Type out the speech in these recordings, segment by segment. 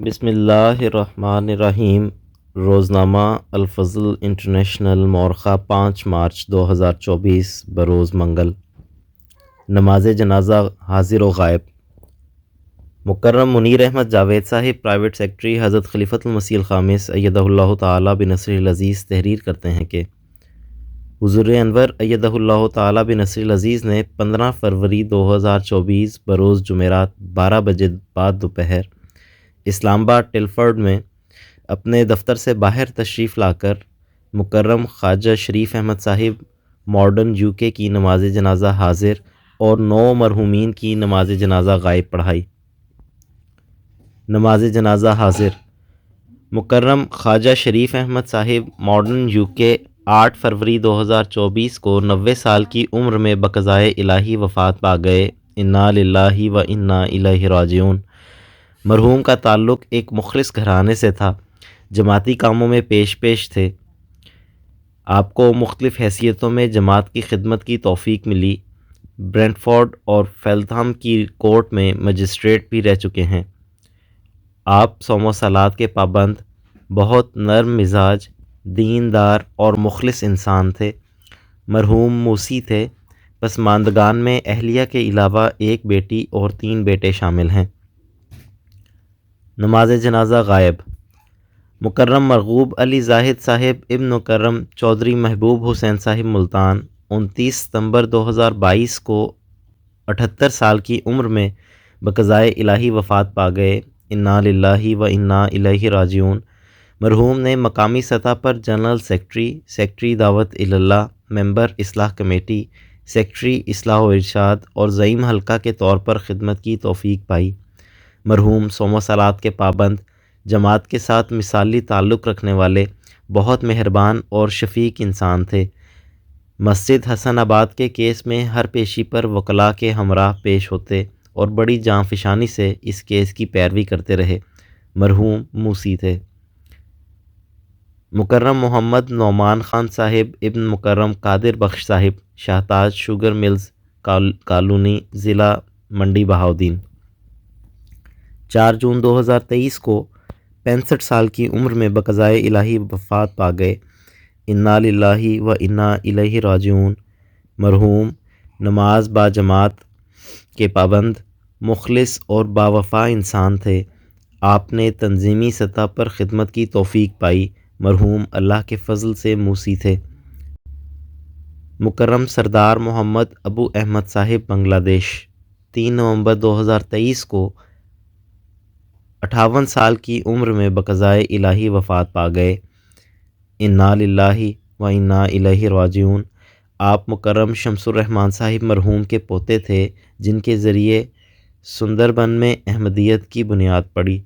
بسم اللہ الرحمن الرحیم۔ روزنامہ الفضل انٹرنیشنل مورخہ 5 مارچ 2024 بروز منگل۔ نماز جنازہ حاضر و غائب۔ مکرم منیر احمد جاوید صاحب پرائیویٹ سیکرٹری حضرت خلیفۃ المسیح الخامس ایدہ اللہ تعالیٰ بنصرہ العزیز تحریر کرتے ہیں کہ حضور انور ایدہ اللہ تعالیٰ بنصرہ العزیز نے 15 فروری 2024 بروز جمعرات 12 بجے بعد دوپہر اسلام آباد ٹلفرڈ میں اپنے دفتر سے باہر تشریف لا کر مکرم خواجہ شریف احمد صاحب ماڈرن UK کی نماز جنازہ حاضر اور 9 مرحومین کی نماز جنازہ غائب پڑھائی۔ نماز جنازہ حاضر۔ مکرم خواجہ شریف احمد صاحب ماڈرن UK 8 فروری 2024 کو 90 سال کی عمر میں بقضائے الہی وفات پا گئے۔ انا للہ و انا الیہ راجعون۔ مرحوم کا تعلق ایک مخلص گھرانے سے تھا، جماعتی کاموں میں پیش تھے۔ آپ کو مختلف حیثیتوں میں جماعت کی خدمت کی توفیق ملی۔ برینٹ فورڈ اور فیلتھام کی کورٹ میں مجسٹریٹ بھی رہ چکے ہیں۔ آپ صوم و صلات کے پابند، بہت نرم مزاج، دیندار اور مخلص انسان تھے۔ مرحوم موسی تھے۔ پسماندگان میں اہلیہ کے علاوہ ایک بیٹی اور 3 بیٹے شامل ہیں۔ نماز جنازہ غائب۔ مکرم مرغوب علی زاہد صاحب ابن مکرم چودھری محبوب حسین صاحب ملتان 29 ستمبر 2022 کو 78 سال کی عمر میں بقضائے الہی وفات پا گئے۔ انا للہ و انا الیہ راجعون۔ مرحوم نے مقامی سطح پر جنرل سیکرٹری دعوت اللہ، ممبر اصلاح کمیٹی، سیکرٹری اصلاح و ارشاد اور زعیم حلقہ کے طور پر خدمت کی توفیق پائی۔ مرحوم صوم و صلات کے پابند، جماعت کے ساتھ مثالی تعلق رکھنے والے، بہت مہربان اور شفیق انسان تھے۔ مسجد حسن آباد کے کیس میں ہر پیشی پر وکلاء کے ہمراہ پیش ہوتے اور بڑی جاں فشانی سے اس کیس کی پیروی کرتے رہے۔ مرحوم موسی تھے۔ مکرم محمد نعمان خان صاحب ابن مکرم قادر بخش صاحب شاہتاج شوگر ملز کالونی، ضلع منڈی بہاؤدین 4 جون 2023 کو 65 سال کی عمر میں بقضائے الہی وفات پا گئے۔ انا للہ و انا الیہ راجعون۔ مرحوم نماز با جماعت کے پابند، مخلص اور باوفا انسان تھے۔ آپ نے تنظیمی سطح پر خدمت کی توفیق پائی۔ مرحوم اللہ کے فضل سے موسی تھے۔ مکرم سردار محمد ابو احمد صاحب بنگلہ دیش 3 نومبر 2023 کو 58 سال کی عمر میں بقضائے الہی وفات پا گئے۔ انا للہ و انا الیہ راجعون۔ آپ مکرم شمس الرحمن صاحب مرحوم کے پوتے تھے، جن کے ذریعے سندربن میں احمدیت کی بنیاد پڑی۔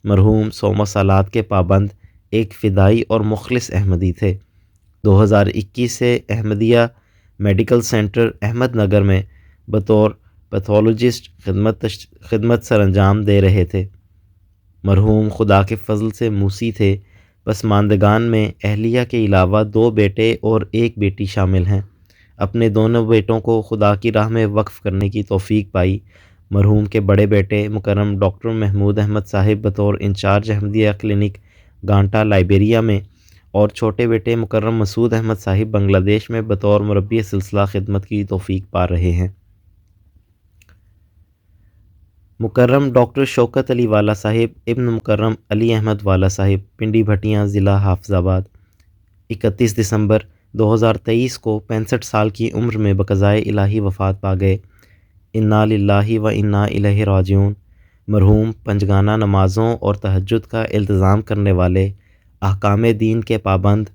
مرحوم صوم و صلات کے پابند، ایک فدائی اور مخلص احمدی تھے۔ 2021 سے احمدیہ میڈیکل سینٹر احمد نگر میں بطور پیتھولوجسٹ خدمت سر انجام دے رہے تھے۔ مرحوم خدا کے فضل سے موسی تھے۔ پسماندگان میں اہلیہ کے علاوہ 2 بیٹے اور 1 بیٹی شامل ہیں۔ اپنے دونوں بیٹوں کو خدا کی راہ میں وقف کرنے کی توفیق پائی۔ مرحوم کے بڑے بیٹے مکرم ڈاکٹر محمود احمد صاحب بطور انچارج احمدیہ کلینک گانٹا لائبیریا میں اور چھوٹے بیٹے مکرم مسعود احمد صاحب بنگلہ دیش میں بطور مربی سلسلہ خدمت کی توفیق پا رہے ہیں۔ مکرم ڈاکٹر شوکت علی والا صاحب ابن مکرم علی احمد والا صاحب پنڈی بھٹیاں، ضلع حافظ آباد 31 دسمبر 2023 کو 65 سال کی عمر میں بقضائے الہی وفات پا گئے۔ انا للہ و انا الیہ راجعون۔ مرحوم پنجگانہ نمازوں اور تہجد کا التزام کرنے والے، احکام دین کے پابند،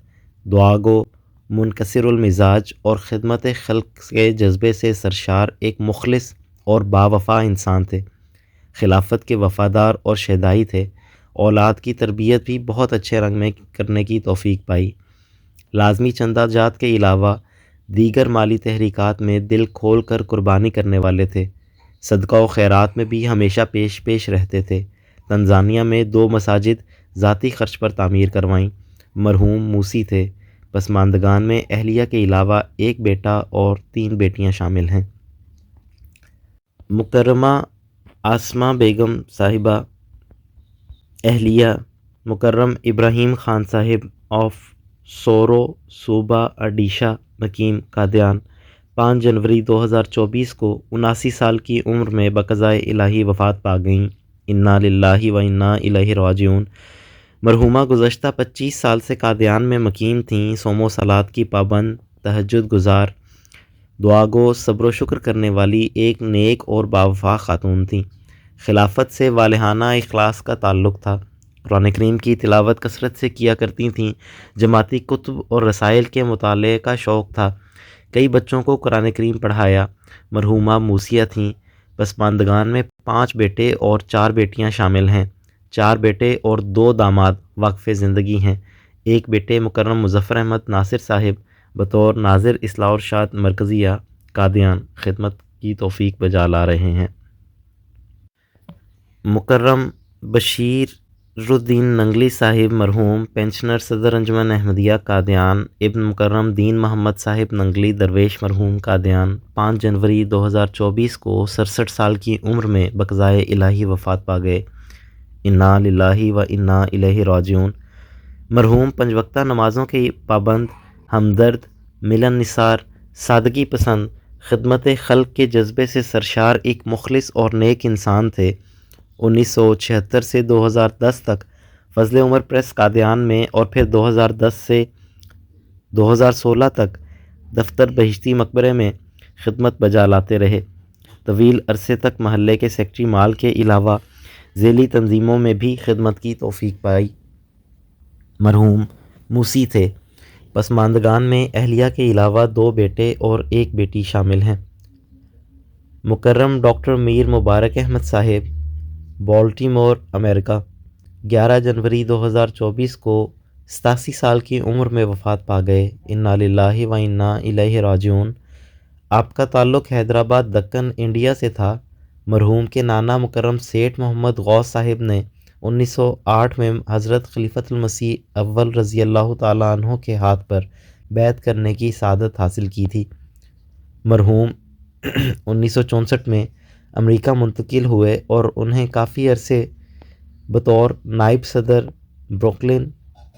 دعاگو، منکسر المزاج اور خدمت خلق کے جذبے سے سرشار ایک مخلص اور باوفا انسان تھے۔ خلافت کے وفادار اور شہدائی تھے۔ اولاد کی تربیت بھی بہت اچھے رنگ میں کرنے کی توفیق پائی۔ لازمی چندہ جات کے علاوہ دیگر مالی تحریکات میں دل کھول کر قربانی کرنے والے تھے۔ صدقہ و خیرات میں بھی ہمیشہ پیش رہتے تھے۔ تنزانیہ میں 2 مساجد ذاتی خرچ پر تعمیر کروائیں۔ مرحوم موسی تھے۔ پسماندگان میں اہلیہ کے علاوہ 1 بیٹا اور 3 بیٹیاں شامل ہیں۔ مکرمہ آسمہ بیگم صاحبہ اہلیہ مکرم ابراہیم خان صاحب آف سورو صوبہ اڈیشہ مقیم قادیان 5 جنوری 2024 کو 79 سال کی عمر میں بقضائے الہی وفات پا گئیں۔ انا للہ و انا الیہ راجعون۔ مرحومہ گزشتہ 25 سال سے قادیان میں مقیم تھیں۔ صوم و صلات کی پابند، تہجد گزار، دعا گو، صبر و شکر کرنے والی ایک نیک اور باوفا خاتون تھیں۔ خلافت سے والہانہ اخلاص کا تعلق تھا۔ قرآن کریم کی تلاوت کثرت سے کیا کرتی تھیں۔ جماعتی کتب اور رسائل کے مطالعے کا شوق تھا۔ کئی بچوں کو قرآن کریم پڑھایا۔ مرحومہ موسیہ تھیں۔ پسماندگان میں 5 بیٹے اور 4 بیٹیاں شامل ہیں۔ 4 بیٹے اور 2 داماد واقف زندگی ہیں۔ ایک بیٹے مکرم مظفر احمد ناصر صاحب بطور ناظر اصلاح و ارشاد مرکزیہ قادیان خدمت کی توفیق بجا لا رہے ہیں۔ مکرم بشیر الدین ننگلی صاحب مرحوم پنشنر صدر انجمن احمدیہ قادیان، ابن مکرم دین محمد صاحب ننگلی درویش مرحوم قادیان 5 جنوری 2024 کو 67 سال کی عمر میں بقضائے الہی وفات پا گئے۔ انا للہ و انا الیہ راجعون۔ مرحوم 5 وقتہ نمازوں کے پابند، ہمدرد، ملن نثار، سادگی پسند، خدمت خلق کے جذبے سے سرشار ایک مخلص اور نیک انسان تھے۔ 1976 سے 2010 تک فضل عمر پریس قادیان میں اور پھر 2010 سے 2016 تک دفتر بہشتی مقبرے میں خدمت بجا لاتے رہے۔ طویل عرصے تک محلے کے سیکٹری مال کے علاوہ ذیلی تنظیموں میں بھی خدمت کی توفیق پائی۔ مرحوم موسی تھے۔ پسماندگان میں اہلیہ کے علاوہ 2 بیٹے اور 1 بیٹی شامل ہیں۔ مکرم ڈاکٹر میر مبارک احمد صاحب بالٹیمور امریکہ 11 جنوری 2024 کو 87 سال کی عمر میں وفات پا گئے۔ انا للہ و انا الیہ راجعون۔ آپ کا تعلق حیدرآباد دکن انڈیا سے تھا۔ مرحوم کے نانا مکرم سیٹھ محمد غوث صاحب نے 1908 میں حضرت خلیفۃ المسیح اول رضی اللہ تعالیٰ عنہ کے ہاتھ پر بیعت کرنے کی سعادت حاصل کی تھی۔ مرحوم 1964 میں امریکہ منتقل ہوئے اور انہیں کافی عرصے بطور نائب صدر بروکلن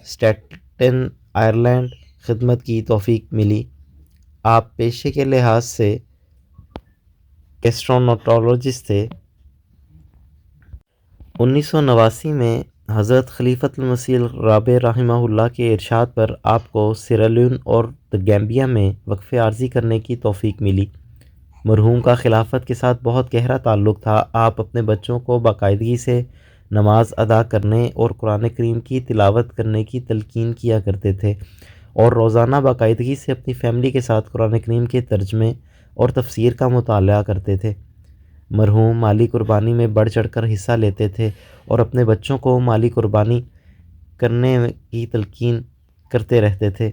اسٹیٹن آئرلینڈ خدمت کی توفیق ملی۔ آپ پیشے کے لحاظ سے گیسٹرونٹولوجسٹ تھے۔ 1989 میں حضرت خلیفۃ المسیح الرابع رحمہ اللہ کے ارشاد پر آپ کو سیرالیون اور گیمبیا میں وقفے عارضی کرنے کی توفیق ملی۔ مرحوم کا خلافت کے ساتھ بہت گہرا تعلق تھا۔ آپ اپنے بچوں کو باقاعدگی سے نماز ادا کرنے اور قرآن کریم کی تلاوت کرنے کی تلقین کیا کرتے تھے اور روزانہ باقاعدگی سے اپنی فیملی کے ساتھ قرآن کریم کے ترجمے اور تفسیر کا مطالعہ کرتے تھے۔ مرحوم مالی قربانی میں بڑھ چڑھ کر حصہ لیتے تھے اور اپنے بچوں کو مالی قربانی کرنے کی تلقین کرتے رہتے تھے۔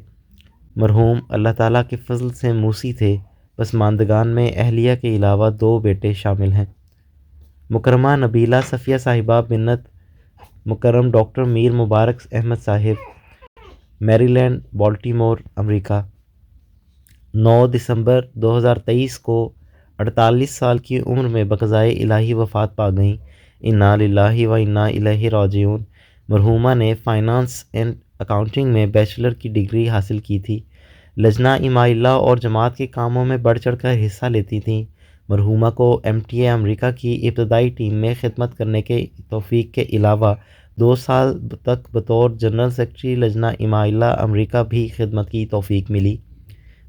مرحوم اللہ تعالیٰ کے فضل سے موسی تھے۔ پسماندگان میں اہلیہ کے علاوہ 2 بیٹے شامل ہیں۔ مکرمہ نبیلہ صفیہ صاحبہ بنت مکرم ڈاکٹر میر مبارک احمد صاحب میری لینڈ بالٹیمور امریکہ 9 دسمبر 2023 کو 48 سال کی عمر میں بقضائے الہی وفات پا گئیں۔ انا للہ و انا الیہ راجعون۔ مرحومہ نے فائنانس اینڈ اکاؤنٹنگ میں بیچلر کی ڈگری حاصل کی تھی۔ لجنہ امائلہ اور جماعت کے کاموں میں بڑھ چڑھ کر حصہ لیتی تھیں۔ مرحومہ کو MTA امریکہ کی ابتدائی ٹیم میں خدمت کرنے کے توفیق کے علاوہ 2 سال تک بطور جنرل سیکرٹری لجنہ امائلہ امریکہ بھی خدمت کی توفیق ملی۔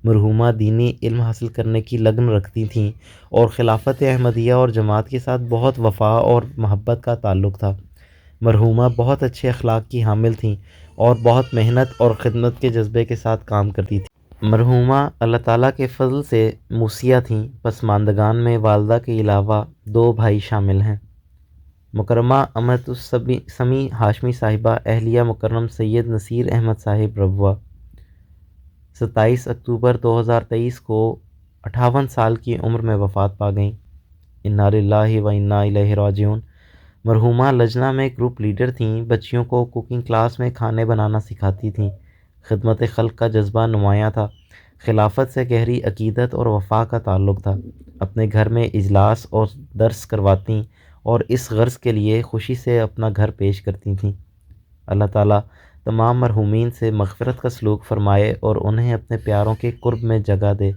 مرحومہ دینی علم حاصل کرنے کی لگن رکھتی تھیں اور خلافت احمدیہ اور جماعت کے ساتھ بہت وفا اور محبت کا تعلق تھا۔ مرحومہ بہت اچھے اخلاق کی حامل تھیں اور بہت محنت اور خدمت کے جذبے کے ساتھ کام کرتی تھیں۔ مرحومہ اللہ تعالیٰ کے فضل سے موسیہ تھیں۔ پسماندگان میں والدہ کے علاوہ 2 بھائی شامل ہیں۔ مکرمہ امت السمی ہاشمی صاحبہ اہلیہ مکرم سید نصیر احمد صاحب ربوہ 27 اکتوبر 2023 کو 58 سال کی عمر میں وفات پا گئیں۔ انا للہ و انا الیہ راجعون۔ مرحومہ لجنہ میں گروپ لیڈر تھیں۔ بچیوں کو کوکنگ کلاس میں کھانے بنانا سکھاتی تھیں۔ خدمت خلق کا جذبہ نمایاں تھا۔ خلافت سے گہری عقیدت اور وفا کا تعلق تھا۔ اپنے گھر میں اجلاس اور درس کرواتی اور اس غرض کے لیے خوشی سے اپنا گھر پیش کرتی تھیں۔ اللہ تعالیٰ تمام مرحومین سے مغفرت کا سلوک فرمائے اور انہیں اپنے پیاروں کے قرب میں جگہ دے۔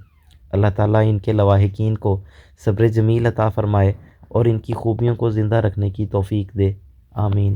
اللہ تعالیٰ ان کے لواحقین کو صبر جمیل عطا فرمائے اور ان کی خوبیوں کو زندہ رکھنے کی توفیق دے، آمین۔